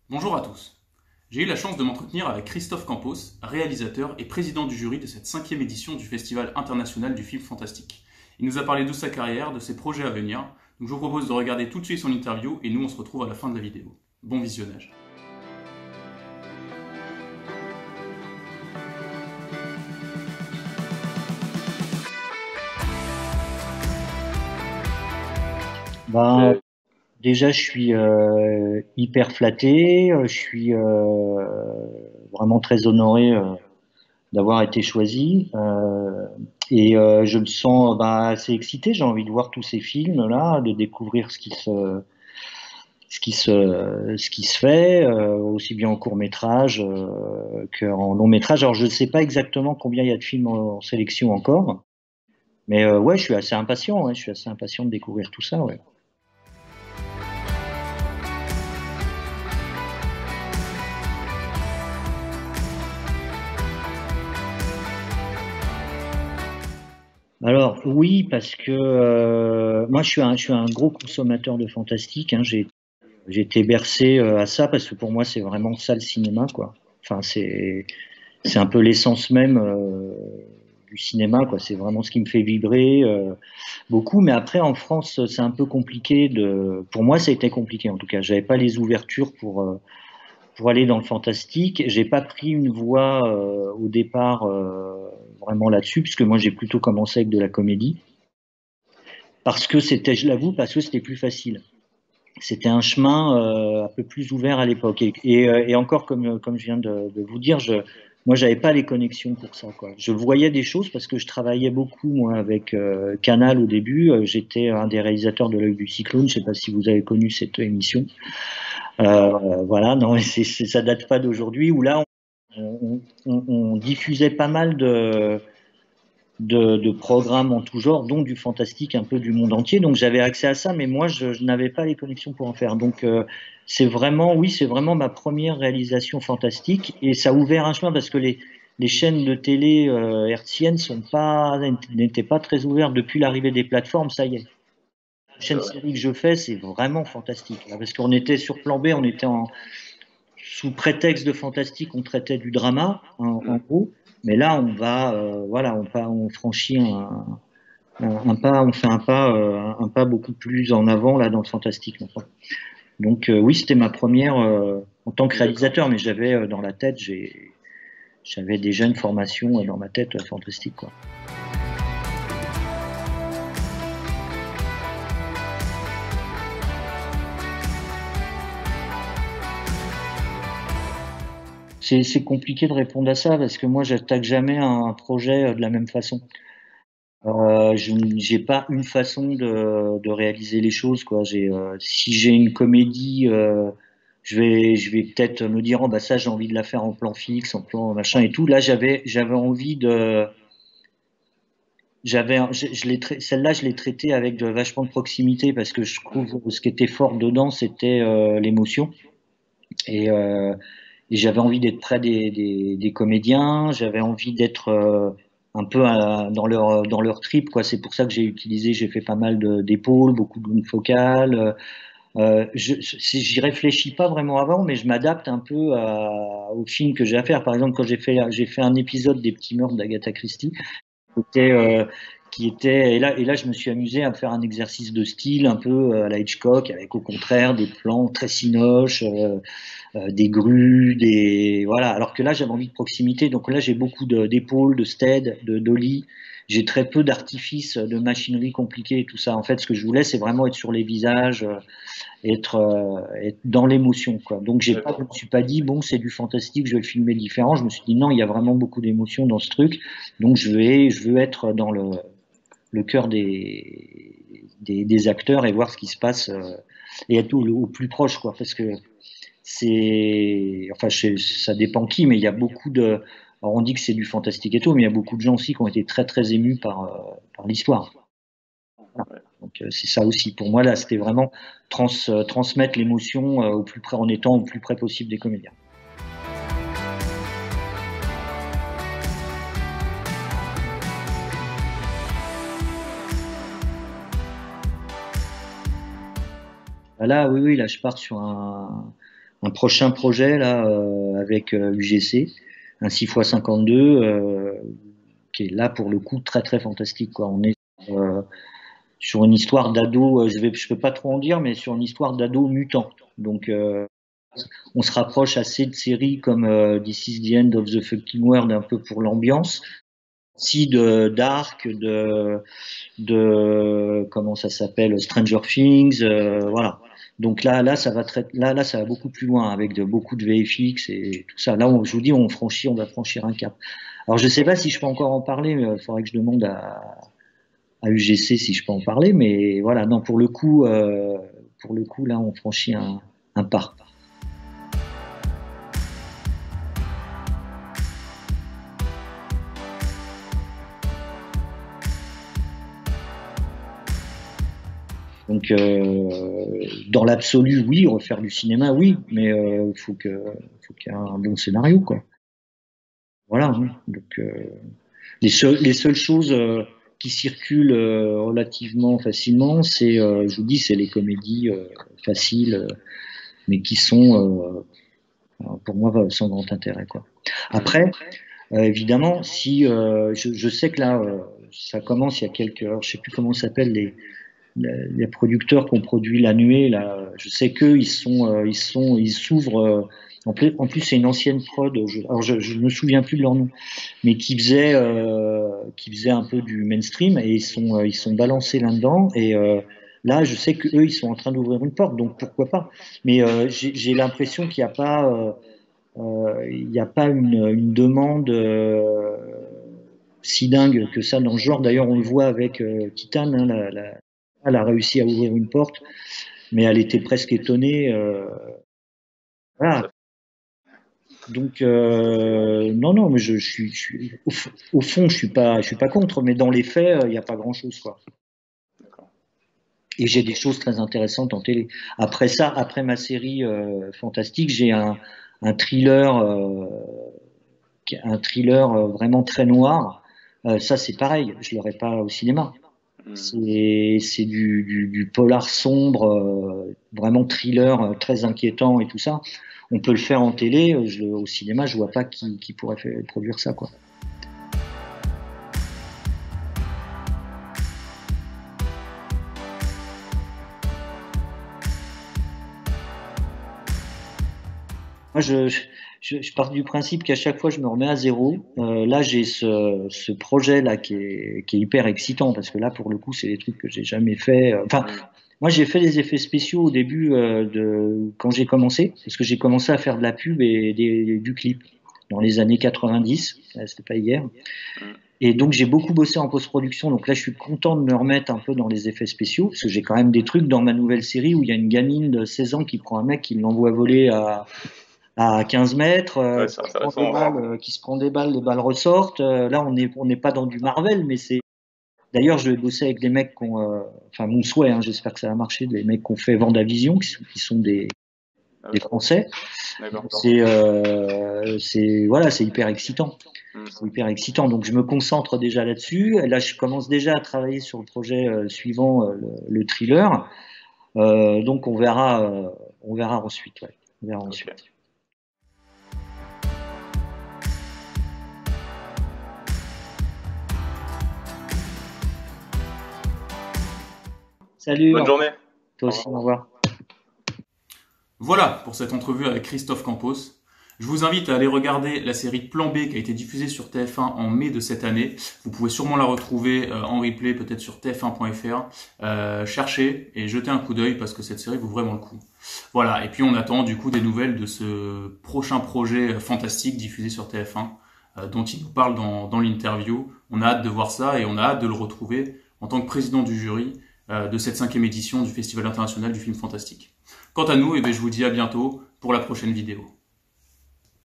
Bonjour à tous. J'ai eu la chance de m'entretenir avec Christophe Campos, réalisateur et président du jury de cette 5e édition du Festival international du film fantastique. Il nous a parlé de sa carrière, de ses projets à venir. Donc je vous propose de regarder tout de suite son interview et nous on se retrouve à la fin de la vidéo. Bon visionnage. Ben, déjà, je suis hyper flatté. Je suis vraiment très honoré d'avoir été choisi. Je me sens assez excité. J'ai envie de voir tous ces films-là, de découvrir ce qui se fait, aussi bien en court métrage qu'en long métrage. Alors, je ne sais pas exactement combien il y a de films en sélection encore, mais ouais, je suis assez impatient. Ouais, je suis assez impatient de découvrir tout ça. Ouais. Alors oui, parce que moi je suis un gros consommateur de fantastique. Hein. J'ai été bercé à ça parce que pour moi c'est vraiment ça le cinéma, quoi. Enfin c'est un peu l'essence même du cinéma, quoi. C'est vraiment ce qui me fait vibrer beaucoup. Mais après en France c'est un peu compliqué de. Pour moi ça a été compliqué en tout cas. J'avais pas les ouvertures pour aller dans le fantastique. J'ai pas pris une voie au départ vraiment là-dessus, puisque moi j'ai plutôt commencé avec de la comédie. Parce que c'était, je l'avoue, parce que c'était plus facile. C'était un chemin un peu plus ouvert à l'époque. Et encore, comme je viens de vous dire, moi, j'avais pas les connexions pour ça, quoi. Je voyais des choses parce que je travaillais beaucoup, moi, avec Canal au début. J'étais un des réalisateurs de L'œil du cyclone. Je sais pas si vous avez connu cette émission. Voilà, non, mais ça date pas d'aujourd'hui, où là, on diffusait pas mal de programmes en tout genre, dont du fantastique, un peu du monde entier. Donc j'avais accès à ça, mais moi je n'avais pas les connexions pour en faire. Donc c'est vraiment, oui, c'est vraiment ma première réalisation fantastique, et ça a ouvert un chemin parce que les chaînes de télé hertziennes n'étaient pas très ouvertes depuis l'arrivée des plateformes. Ça y est. La chaîne série que je fais, c'est vraiment fantastique. Parce qu'on était sur Plan B, on était sous prétexte de fantastique, on traitait du drama, en gros. Mais là, voilà, on franchit un pas, on fait un pas beaucoup plus en avant là dans le fantastique maintenant. Donc oui, c'était ma première en tant que réalisateur, mais j'avais dans la tête, j'avais déjà une formation dans ma tête fantastique, quoi. C'est compliqué de répondre à ça parce que moi, j'attaque jamais un projet de la même façon. Je j'ai pas une façon de réaliser les choses, quoi. Si j'ai une comédie, je vais peut-être me dire, oh, bah ça, j'ai envie de la faire en plan fixe, en plan machin et tout. Là, j'avais envie de, celle-là, je l'ai traitée avec vachement de proximité parce que je trouve ce qui était fort dedans, c'était l'émotion. Et, euh, et j'avais envie d'être près des comédiens, j'avais envie d'être un peu dans leur trip, quoi. C'est pour ça que j'ai fait pas mal d'épaules, beaucoup de lignes focales. J'y réfléchis pas vraiment avant, mais je m'adapte un peu au film que j'ai à faire. Par exemple, quand j'ai fait un épisode des Petits Meurtres d'Agatha Christie, était, euh, et là, je me suis amusé à faire un exercice de style un peu à la Hitchcock, avec au contraire des plans très cinoches, des grues, voilà. Alors que là, j'avais envie de proximité, donc là, j'ai beaucoup d'épaules, de stead, de dolly. J'ai très peu d'artifices, de machinerie compliquée et tout ça. En fait, ce que je voulais, c'est vraiment être sur les visages, être dans l'émotion, quoi. Donc, je me suis pas dit, bon, c'est du fantastique, je vais le filmer différent. Je me suis dit, non, il y a vraiment beaucoup d'émotion dans ce truc. Donc, je veux être dans le cœur des acteurs et voir ce qui se passe et être au plus proche, quoi. Parce que ça dépend qui, mais il y a beaucoup de. Alors on dit que c'est du fantastique et tout, mais il y a beaucoup de gens aussi qui ont été très très émus par l'histoire. Voilà. Donc c'est ça aussi. Pour moi là, c'était vraiment transmettre l'émotion au plus près, en étant au plus près possible des comédiens. Là, oui, oui, là je pars sur un. un prochain projet là avec UGC, un 6x52 qui est là pour le coup très très fantastique quoi. On est sur une histoire d'ado, je peux pas trop en dire, mais sur une histoire d'ado mutant. Donc on se rapproche assez de séries comme This is the End of the Fucking World, un peu pour l'ambiance, si de Dark, de comment ça s'appelle, Stranger Things, voilà. Donc là ça va ça va beaucoup plus loin avec beaucoup de VFX et tout ça. Là je vous dis on va franchir un cap. Alors je sais pas si je peux encore en parler, mais il faudrait que je demande à UGC si je peux en parler, mais voilà, non, pour le coup, là, on franchit un pas. Donc, dans l'absolu, oui, refaire du cinéma, oui, mais faut qu'il y ait un bon scénario, quoi. Voilà. Hein. Donc, les seules choses qui circulent relativement facilement, c'est, je vous dis, c'est les comédies faciles, mais qui sont, pour moi, sans grand intérêt, quoi. Après, évidemment, si je sais que là, ça commence il y a quelques heures, je sais plus comment s'appellent les producteurs qui ont produit La Nuée, là, je sais qu'eux, ils s'ouvrent. En plus, c'est une ancienne prod. Alors, je me souviens plus de leur nom, mais qui faisait un peu du mainstream et ils sont balancés là-dedans. Et là, je sais que eux, ils sont en train d'ouvrir une porte, donc pourquoi pas. Mais j'ai l'impression qu'il n'y a pas, une demande si dingue que ça dans le genre. D'ailleurs, on le voit avec Titan. Hein, elle a réussi à ouvrir une porte, mais elle était presque étonnée. Voilà. Donc non, mais je suis au fond, je suis pas contre, mais dans les faits, il n'y a pas grand-chose quoi. Et j'ai des choses très intéressantes en télé. Après ça, après ma série fantastique, j'ai un thriller, vraiment très noir. Ça, c'est pareil, je l'aurais pas au cinéma. C'est du polar sombre, vraiment thriller, très inquiétant et tout ça. On peut le faire en télé, au cinéma, je vois pas qui pourrait produire ça, quoi. Moi, je pars du principe qu'à chaque fois, je me remets à zéro. Là, j'ai ce projet-là qui est hyper excitant parce que là, pour le coup, c'est des trucs que j'ai jamais fait. Enfin, moi, j'ai fait des effets spéciaux au début quand j'ai commencé, parce que j'ai commencé à faire de la pub et du clip dans les années 90. C'était pas hier. Et donc, j'ai beaucoup bossé en post-production. Donc là, je suis content de me remettre un peu dans les effets spéciaux parce que j'ai quand même des trucs dans ma nouvelle série où il y a une gamine de 16 ans qui prend un mec qui l'envoie voler à 15 mètres, qui se prend des balles, les balles ressortent. Là, on n'est pas dans du Marvel, mais c'est. D'ailleurs, je vais bosser avec des mecs qui ont, enfin mon souhait, hein, j'espère que ça va marcher, des mecs qui ont fait Vendavision, qui sont des Français. C'est hyper excitant. C'est hyper excitant. Donc je me concentre déjà là-dessus. Là, je commence déjà à travailler sur le projet suivant, le thriller. Donc on verra ensuite. Ouais. On verra ensuite. Salut. Bonne journée. Toi aussi, au revoir. Voilà pour cette entrevue avec Christophe Campos. Je vous invite à aller regarder la série Plan B qui a été diffusée sur TF1 en mai de cette année. Vous pouvez sûrement la retrouver en replay, peut-être sur tf1.fr. Cherchez et jetez un coup d'œil parce que cette série vaut vraiment le coup. Voilà, et puis on attend du coup des nouvelles de ce prochain projet fantastique diffusé sur TF1 dont il nous parle dans l'interview. On a hâte de voir ça et on a hâte de le retrouver en tant que président du jury de cette 5e édition du Festival international du film fantastique. Quant à nous, je vous dis à bientôt pour la prochaine vidéo.